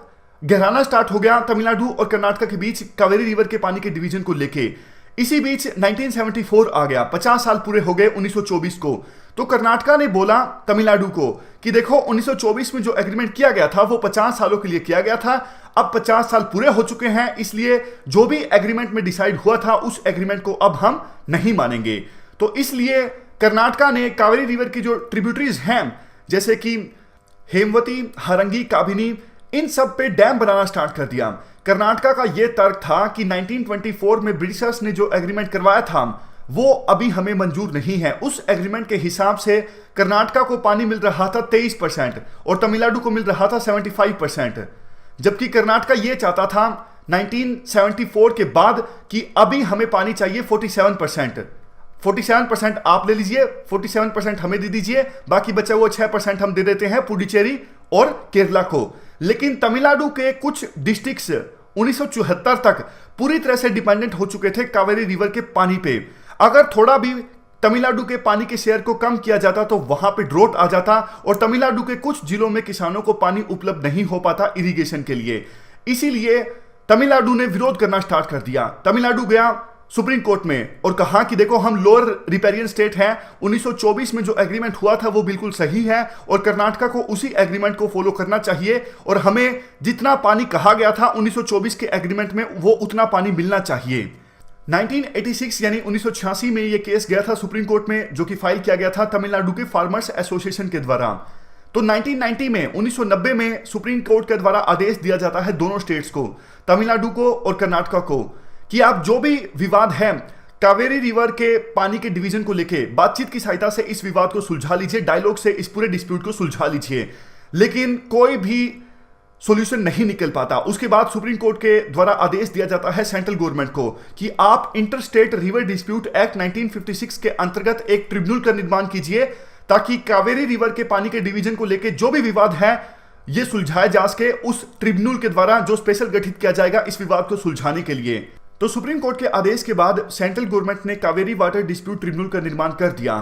गहराना स्टार्ट हो गया तमिलनाडु और कर्नाटका के बीच कावेरी रिवर के पानी के डिवीजन को लेके। इसी बीच 1974 आ गया, 50 साल पूरे हो गए 1924 को। तो कर्नाटका ने बोला तमिलनाडु को कि देखो 1924 में जो एग्रीमेंट किया गया था वो 50 सालों के लिए किया गया था, अब 50 साल पूरे हो चुके हैं, इसलिए जो भी एग्रीमेंट में डिसाइड हुआ था उस एग्रीमेंट को अब हम नहीं मानेंगे। तो इसलिए कर्नाटका ने कावेरी रिवर की जो ट्रिब्यूटरीज हैं जैसे कि हेमवती, हारंगी, काबिनी, इन सब पे डैम बनाना स्टार्ट कर दिया। कर्नाटका का यह तर्क था कि 1924 में ब्रिटिशर्स ने जो एग्रीमेंट करवाया था वो अभी हमें मंजूर नहीं है। उस एग्रीमेंट के हिसाब से कर्नाटका को पानी मिल रहा था 23% और तमिलनाडु को मिल रहा था 75%, जबकि कर्नाटका यह चाहता था 1974 के बाद कि अभी हमें पानी चाहिए 47%। 47% आप ले लीजिए, 47% हमें दे दीजिए, बाकी बचा हुआ 6% हम दे देते हैं पुडुचेरी और केरला को। लेकिन तमिलनाडु के कुछ डिस्ट्रिक्ट्स 1974 तक पूरी तरह से डिपेंडेंट हो चुके थे कावेरी रिवर के पानी पे। अगर थोड़ा भी तमिलनाडु के पानी के शेयर को कम किया जाता तो वहां पे ड्रोट आ जाता और तमिलनाडु के कुछ जिलों में किसानों को पानी उपलब्ध नहीं हो पाता इरिगेशन के लिए। इसीलिए तमिलनाडु ने विरोध करना स्टार्ट कर दिया। तमिलनाडु गया सुप्रीम कोर्ट में और कहा कि देखो हम लोअर रिपेरियन स्टेट हैं, 1924 में जो एग्रीमेंट हुआ था वो बिल्कुल सही है और कर्नाटका को उसी एग्रीमेंट को फॉलो करना चाहिए और हमें जितना पानी कहा गया था 1924 के एग्रीमेंट में वो उतना पानी मिलना चाहिए। 1986 यानी 1986 में ये केस गया था सुप्रीम कोर्ट में, जो कि फाइल किया गया था तमिलनाडु के फार्मर्स एसोसिएशन के द्वारा। तो 1990 में 1990 में सुप्रीम कोर्ट के द्वारा आदेश दिया जाता है दोनों स्टेट्स को, तमिलनाडु को और कर्नाटका को, कि आप जो भी विवाद है कावेरी रिवर के पानी के डिवीजन को लेके बातचीत की सहायता से इस विवाद को सुलझा लीजिए, डायलॉग से इस पूरे डिस्प्यूट को सुलझा लीजिए। लेकिन कोई भी सॉल्यूशन नहीं निकल पाता। उसके बाद सुप्रीम कोर्ट के द्वारा आदेश दिया जाता है सेंट्रल गवर्नमेंट को कि आप inter state river dispute act 1956 के अंतर्गत एक ट्रिब्यूनल का निर्माण कीजिए ताकि कावेरी रिवर के पानी के डिवीजन को लेकर जो भी विवाद है ये सुलझाया जा सके उस ट्रिब्यूनल के द्वारा, जो स्पेशल गठित किया जाएगा इस विवाद को सुलझाने के लिए। तो सुप्रीम कोर्ट के आदेश के बाद सेंट्रल गवर्नमेंट ने कावेरी वाटर डिस्प्यूट ट्रिब्यूनल का निर्माण कर दिया।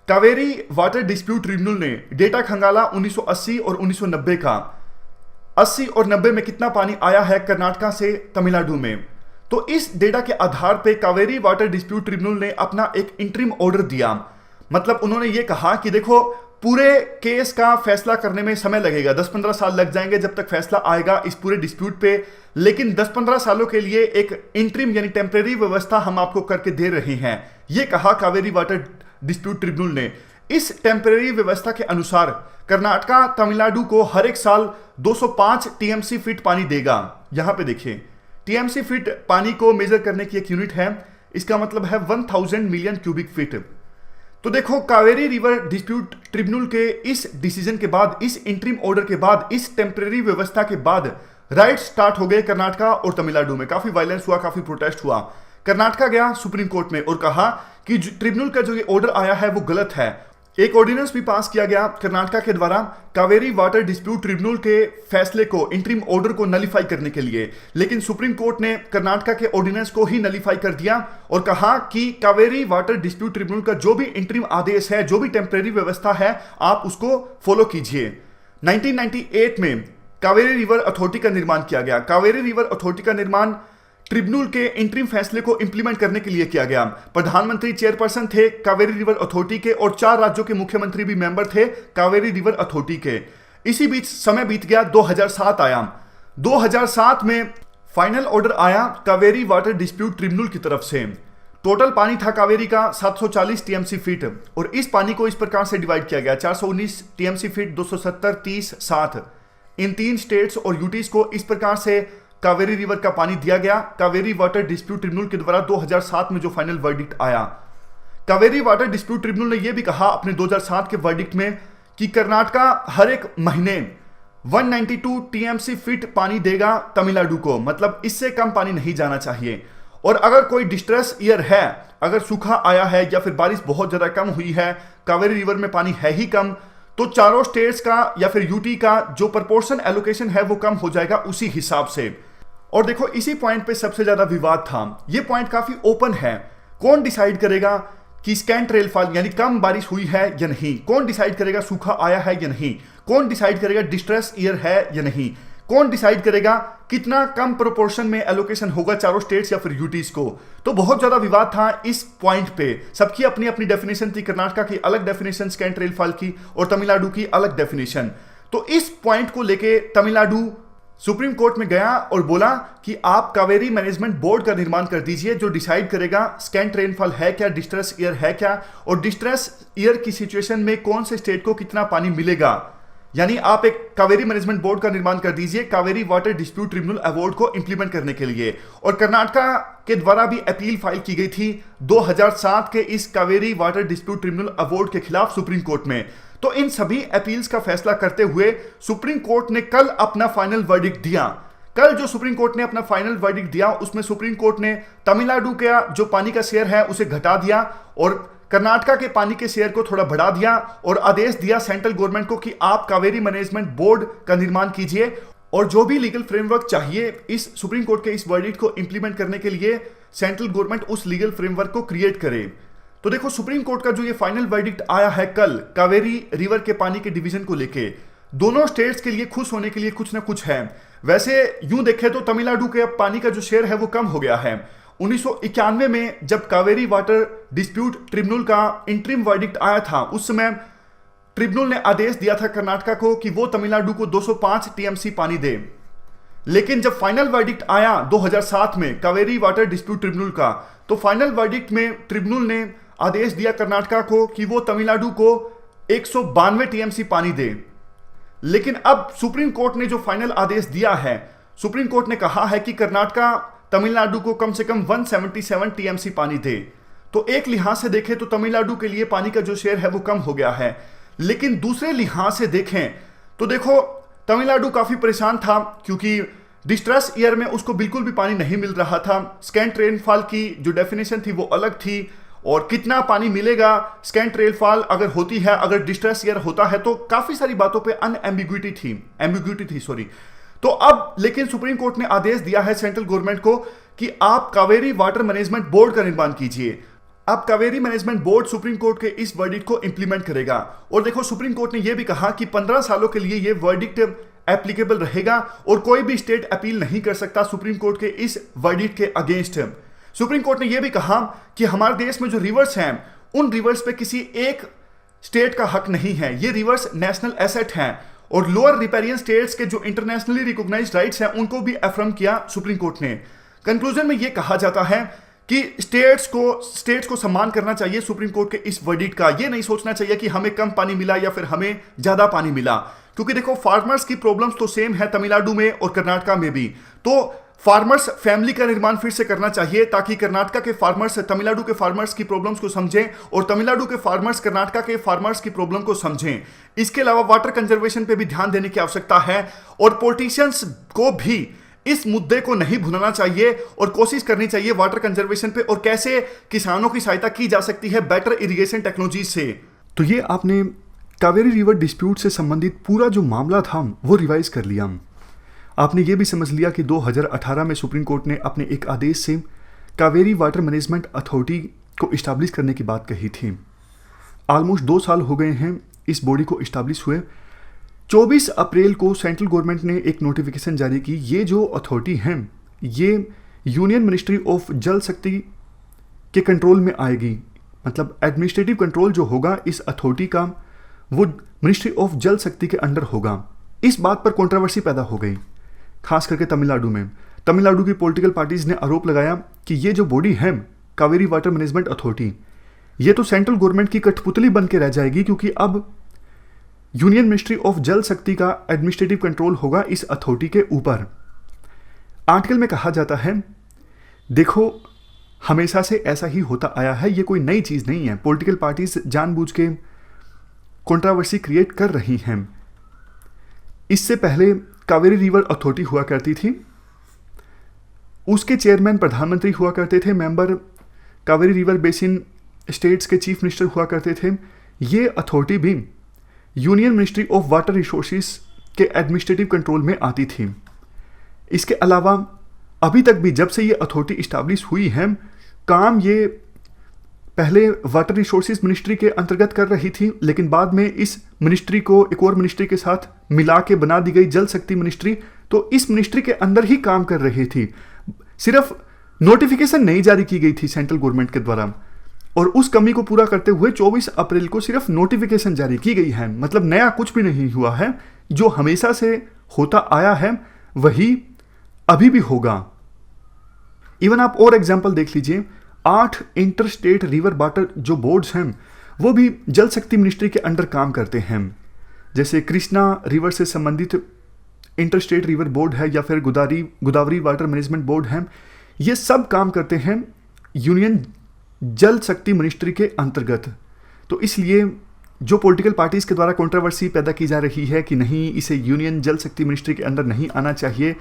कावेरी वाटर डिस्प्यूट ट्रिब्यूनल ने डेटा खंगाला 1980 और 1990 का। 80 और 90 में कितना पानी आया है कर्नाटका से तमिलनाडु में, तो इस डेटा के आधार पे कावेरी वाटर डिस्प्यूट ट्रिब्यूनल ने अपना एक इंटरिम ऑर्डर दिया। मतलब उन्होंने ये कहा कि देखो पूरे केस का फैसला करने में समय लगेगा, 10-15 साल लग जाएंगे जब तक फैसला आएगा इस पूरे डिस्प्यूट पे, लेकिन 10-15 सालों के लिए एक इंटरिम यानी टेम्परेरी व्यवस्था हम आपको करके दे रहे हैं, ये कहा कावेरी वाटर डिस्प्यूट ट्रिब्यूनल ने। इस टेम्परेरी व्यवस्था के अनुसार कर्नाटका तमिलनाडु को हर एक साल 205 टीएमसी फीट पानी देगा। यहां पे देखिए टीएमसी फीट पानी को मेजर करने की एक यूनिट है, इसका मतलब है 1000 मिलियन क्यूबिक फीट। तो देखो, कावेरी रिवर डिस्प्यूट ट्रिब्यूनल के इस डिसीजन के बाद, इस इंटरिम ऑर्डर के बाद, इस टेम्परेरी व्यवस्था के बाद राइट स्टार्ट हो गए कर्नाटका और तमिलनाडु में। काफी वायलेंस हुआ, काफी प्रोटेस्ट हुआ। कर्नाटका गया सुप्रीम कोर्ट में और कहा कि ट्रिब्यूनल का जो ये ऑर्डर आया है वो गलत है। एक ऑर्डिनेंस भी पास किया गया कर्नाटका के द्वारा कावेरी वाटर डिस्प्यूट ट्रिब्यूनल के फैसले को, इंटरिम ऑर्डर को नलीफाई करने के लिए, लेकिन सुप्रीम कोर्ट ने कर्नाटका के ऑर्डिनेंस को ही नलीफाई कर दिया और कहा कि कावेरी वाटर डिस्प्यूट ट्रिब्यूनल का जो भी इंटरिम आदेश है, जो भी टेम्परेरी व्यवस्था है, आप उसको फॉलो कीजिए। 1998 में कावेरी रिवर अथॉरिटी का निर्माण किया गया। कावेरी रिवर अथॉरिटी का निर्माण ट्रिब्यूनल के इंटरिम फैसले को इंप्लीमेंट करने के लिए किया गया। प्रधानमंत्री चेयरपर्सन थे कावेरी रिवर अथॉरिटी के और 4 राज्यों के मुख्यमंत्री भी मेंबर थे कावेरी रिवर अथॉरिटी के। इसी बीच समय बीत गया, 2007 आया। 2007 में फाइनल ऑर्डर आया कावेरी वाटर डिस्प्यूट ट्रिब्यूनल की तरफ से। टोटल पानी था कावेरी का 740 टीएमसी फीट और इस पानी को इस प्रकार से डिवाइड किया गया, 419 टीएमसी फीट, 270, 30, 7। इन 3 स्टेट्स और यूटीज को इस प्रकार से कावेरी रिवर का पानी दिया गया कावेरी वाटर डिस्प्यूट ट्रिब्यूनल के द्वारा 2007 में जो फाइनल वर्डिक्ट आया। कावेरी वाटर डिस्प्यूट ट्रिब्यूनल ने यह भी कहा अपने 2007 के वर्डिक्ट में कि कर्नाटका हर एक महीने 192 टीएमसी फीट पानी देगा तमिलनाडु को, मतलब इससे कम पानी नहीं जाना चाहिए। और अगर कोई डिस्ट्रेस ईयर है, अगर सूखा आया है या फिर बारिश बहुत ज्यादा कम हुई है, कावेरी रिवर में पानी है ही कम, तो चारों स्टेट्स का या फिर यूटी का जो प्रोपोर्शन एलोकेशन है वो कम हो जाएगा उसी हिसाब से। और देखो, इसी पॉइंट पे सबसे ज्यादा विवाद था। ये पॉइंट काफी ओपन है। कौन डिसाइड करेगा कि स्कैंट रेनफॉल यानी कम बारिश हुई है या नहीं? कौन डिसाइड करेगा सूखा आया है या नहीं? कौन डिसाइड करेगा डिस्ट्रेस ईयर है या नहीं? कौन डिसाइड करेगा कितना कम प्रोपोर्शन में एलोकेशन होगा चारों स्टेट्स या फिर यूटीज को? तो बहुत ज्यादा विवाद था इस पॉइंट पे। सबकी अपनी अपनी डेफिनेशन थी। कर्नाटका की अलग डेफिनेशन स्कैंट रेनफॉल की और तमिलनाडु की अलग डेफिनेशन। तो इस पॉइंट को लेके तमिलनाडु सुप्रीम कोर्ट में गया और बोला कि आप कावेरी मैनेजमेंट बोर्ड का निर्माण कर दीजिए जो डिसाइड करेगा स्कैंट रेनफॉल है क्या, डिस्ट्रेस ईयर है क्या, और डिस्ट्रेस ईयर की सिचुएशन में कौन से स्टेट को कितना पानी मिलेगा। यानी आप एक कावेरी मैनेजमेंट बोर्ड का निर्माण कर दीजिए Kaveri water dispute tribunal award को इंप्लीमेंट करने के लिए। और कर्नाटका के द्वारा भी अपील फाइल की गई थी 2007 के इस Kaveri water dispute tribunal award के खिलाफ सुप्रीम कोर्ट में। तो इन सभी अपील्स का फैसला करते हुए सुप्रीम कोर्ट ने कल अपना फाइनल वर्डिक्ट दिया। कल जो सुप्रीम कोर्ट ने अपना फाइनल वर्डिक्ट दिया उसमें सुप्रीम कोर्ट ने तमिलनाडु का जो पानी का शेयर है उसे घटा दिया और कर्नाटका के पानी के शेयर को थोड़ा बढ़ा दिया और आदेश दिया सेंट्रल गवर्नमेंट को कि आप कावेरी मैनेजमेंट बोर्ड का निर्माण कीजिए और जो भी लीगल फ्रेमवर्क चाहिए इस सुप्रीम कोर्ट के इस वर्डिक्ट को इंप्लीमेंट करने के लिए सेंट्रल गवर्नमेंट उस लीगल फ्रेमवर्क को क्रिएट करे। तो देखो, सुप्रीम कोर्ट का जो ये फाइनल वर्डिक्ट आया है कल कावेरी रिवर के पानी के डिवीजन को लेके, दोनों स्टेट्स के लिए खुश होने के लिए कुछ ना कुछ है। वैसे यूं देखें तो तमिलनाडु के पानी का जो शेयर है वो कम हो गया है। 1991 में जब कावेरी वाटर डिस्प्यूट ट्रिब्यूनल का इंटरिम वर्डिक्ट आया था उस समय ट्रिब्यूनल ने आदेश दिया था कर्नाटका को कि वो तमिलनाडु को 205 टीएमसी पानी दे। लेकिन जब फाइनल वर्डिक्ट आया 2007 में कावेरी वाटर डिस्प्यूट ट्रिब्यूनल का, तो फाइनल वर्डिक्ट में ट्रिब्यूनल ने आदेश दिया कर्नाटका को कि वो तमिलनाडु को 192 टीएमसी पानी दे। लेकिन अब सुप्रीम कोर्ट ने जो फाइनल आदेश दिया है, सुप्रीम कोर्ट ने कहा है कि कर्नाटका तमिलनाडु को कम से कम 177 टीएमसी पानी दे। तो एक लिहाज से देखें तो तमिलनाडु के लिए पानी का जो शेयर है वो कम हो गया है। लेकिन दूसरे लिहाज से देखें तो देखो, तमिलनाडु काफी परेशान था क्योंकि डिस्ट्रेस ईयर में उसको बिल्कुल भी पानी नहीं मिल रहा था। स्कैंट रेनफॉल की जो डेफिनेशन थी वो अलग थी और कितना पानी मिलेगा स्कैंट रेनफॉल अगर होती है, अगर डिस्ट्रेस ईयर होता है, तो काफी सारी बातों पे एम्बिग्यूटी थी सॉरी। तो अब लेकिन सुप्रीम कोर्ट ने आदेश दिया है सेंट्रल गवर्नमेंट को कि आप कावेरी वाटर मैनेजमेंट बोर्ड का निर्माण कीजिए। अब Kaveri management board supreme court के इस वर्डिक्ट को इंप्लीमेंट करेगा। और देखो, सुप्रीम कोर्ट ने यह भी कहा कि 15 सालों के लिए यह वर्डिक्ट एप्लीकेबल रहेगा और कोई भी स्टेट अपील नहीं कर सकता सुप्रीम कोर्ट के इस वर्डिक्ट के अगेंस्ट। सुप्रीम कोर्ट ने यह भी कहा कि हमारे देश में जो रिवर्स हैं उन रिवर्स पे किसी एक स्टेट का हक नहीं है, ये रिवर्स नेशनल एसेट हैं और लोअर रिपेरियन स्टेट्स के जो इंटरनेशनली रिकॉग्नाइज्ड राइट्स हैं उनको भी अफर्म किया सुप्रीम कोर्ट ने। कंक्लूजन में यह कहा जाता है कि स्टेट्स को सम्मान करना चाहिए सुप्रीम कोर्ट के इस वर्डिक्ट का। यह नहीं सोचना चाहिए कि हमें कम पानी मिला या फिर हमें ज्यादा पानी मिला, क्योंकि देखो फार्मर्स की प्रॉब्लम्स तो सेम है तमिलनाडु में और कर्नाटका में भी। तो फार्मर्स फैमिली का निर्माण फिर से करना चाहिए ताकि कर्नाटका के फार्मर्स तमिलनाडु के फार्मर्स की प्रॉब्लम्स को समझें और तमिलनाडु के फार्मर्स कर्नाटका के फार्मर्स की प्रॉब्लम को समझें। इसके अलावा वाटर कंजर्वेशन पे भी ध्यान देने की आवश्यकता है और पॉलिटिशियंस को भी इस मुद्दे को नहीं भूलना चाहिए और कोशिश करनी चाहिए वाटर कंजर्वेशन पे और कैसे किसानों की सहायता की जा सकती है बेटर इरिगेशन टेक्नोलॉजी से। तो ये आपने कावेरी रिवर डिस्प्यूट से संबंधित पूरा जो मामला था वो रिवाइज कर लिया। आपने ये भी समझ लिया कि 2018 में सुप्रीम कोर्ट ने अपने एक आदेश से कावेरी वाटर मैनेजमेंट अथॉरिटी को इस्टेब्लिश करने की बात कही थी। ऑलमोस्ट 2 साल हो गए हैं इस बॉडी को इस्टेब्लिश हुए। 24 अप्रैल को सेंट्रल गवर्नमेंट ने एक नोटिफिकेशन जारी की। ये जो अथॉरिटी हैं ये यूनियन मिनिस्ट्री ऑफ जल शक्ति के कंट्रोल में आएगी, मतलब एडमिनिस्ट्रेटिव कंट्रोल जो होगा इस अथॉरिटी का वो मिनिस्ट्री ऑफ जल शक्ति के अंडर होगा। इस बात पर कंट्रोवर्सी पैदा हो गई, खास करके तमिलनाडु में। तमिलनाडु की पॉलिटिकल पार्टीज ने आरोप लगाया कि ये जो बॉडी है कावेरी वाटर मैनेजमेंट अथॉरिटी, ये तो सेंट्रल गवर्नमेंट की कठपुतली बन के रह जाएगी, क्योंकि अब यूनियन मिनिस्ट्री ऑफ जल शक्ति का एडमिनिस्ट्रेटिव कंट्रोल होगा इस अथॉरिटी के ऊपर। आर्टिकल में कहा जाता है, देखो हमेशा से ऐसा ही होता आया है, ये कोई नई चीज नहीं है। पॉलिटिकल पार्टीज जानबूझ के कंट्रोवर्सी क्रिएट कर रही हैं। इससे पहले कावेरी रिवर अथॉरिटी हुआ करती थी, उसके चेयरमैन प्रधानमंत्री हुआ करते थे, member Kaveri river basin states के चीफ मिनिस्टर हुआ करते थे। ये अथॉरिटी भी union ministry of water resources के एडमिनिस्ट्रेटिव कंट्रोल में आती थी। इसके अलावा अभी तक भी जब से ये अथॉरिटी इस्टेब्लिश हुई है, काम ये पहले वाटर रिसोर्सेज मिनिस्ट्री के अंतर्गत कर रही थी, लेकिन बाद में इस मिनिस्ट्री को एक और मिनिस्ट्री के साथ मिला के बना दी गई जल शक्ति मिनिस्ट्री। तो इस मिनिस्ट्री के अंदर ही काम कर रही थी, सिर्फ नोटिफिकेशन नहीं जारी की गई थी सेंट्रल गवर्नमेंट के द्वारा, और उस कमी को पूरा करते हुए 24 अप्रैल को सिर्फ नोटिफिकेशन जारी की गई है। मतलब नया कुछ भी नहीं हुआ है, जो हमेशा से होता आया है वही अभी भी होगा। इवन आप और एग्जाम्पल देख लीजिए, 8 इंटर स्टेट रिवर वाटर जो बोर्ड्स हैं वो भी जल शक्ति मिनिस्ट्री के अंडर काम करते हैं। जैसे कृष्णा रिवर से संबंधित इंटर स्टेट रिवर बोर्ड है या फिर गोदावरी वाटर मैनेजमेंट बोर्ड है, ये सब काम करते हैं यूनियन जल शक्ति मिनिस्ट्री के अंतर्गत। तो इसलिए जो पॉलिटिकल पार्टीज के द्वारा कंट्रोवर्सी पैदा की जा रही है कि नहीं इसे यूनियन जल शक्ति मिनिस्ट्री के अंदर नहीं आना चाहिए,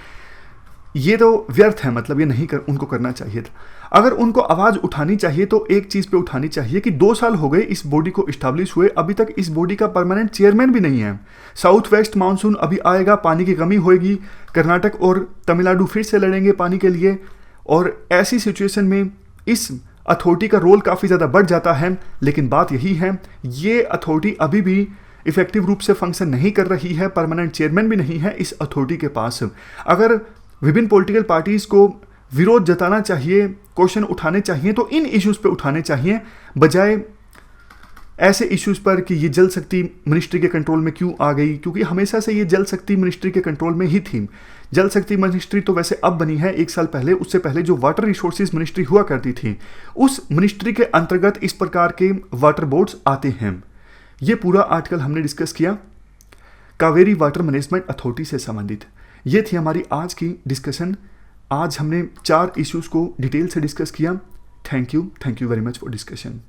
ये तो व्यर्थ है। मतलब ये नहीं उनको करना चाहिए था। अगर उनको आवाज़ उठानी चाहिए तो एक चीज़ पे उठानी चाहिए कि 2 साल हो गए इस बॉडी को इस्टेब्लिश हुए, अभी तक इस बॉडी का परमानेंट चेयरमैन भी नहीं है। साउथ वेस्ट मानसून अभी आएगा, पानी की कमी होगी, कर्नाटक और तमिलनाडु फिर से लड़ेंगे पानी के लिए, और ऐसी सिचुएशन में इस अथॉरिटी का रोल काफ़ी ज़्यादा बढ़ जाता है। लेकिन बात यही है, ये अथॉरिटी अभी भी इफेक्टिव रूप से फंक्शन नहीं कर रही है, परमानेंट चेयरमैन भी नहीं है इस अथॉरिटी के पास। अगर विभिन्न पॉलिटिकल पार्टीज को विरोध जताना चाहिए, क्वेश्चन उठाने चाहिए तो इन इश्यूज पे उठाने चाहिए, बजाय ऐसे इश्यूज पर कि ये जल शक्ति मिनिस्ट्री के कंट्रोल में क्यों आ गई, क्योंकि हमेशा से ये जल शक्ति मिनिस्ट्री के कंट्रोल में ही थी। जल शक्ति मिनिस्ट्री तो वैसे अब बनी है 1 साल पहले, उससे पहले जो वाटर रिसोर्सेज मिनिस्ट्री हुआ करती थी उस मिनिस्ट्री के अंतर्गत इस प्रकार के वाटर बोर्ड्स आते हैं। ये पूरा आर्टिकल हमने डिस्कस किया कावेरी वाटर मैनेजमेंट अथॉरिटी से संबंधित। ये थी हमारी आज की डिस्कशन। आज हमने 4 इश्यूज़ को डिटेल से डिस्कस किया। Thank you very much for discussion.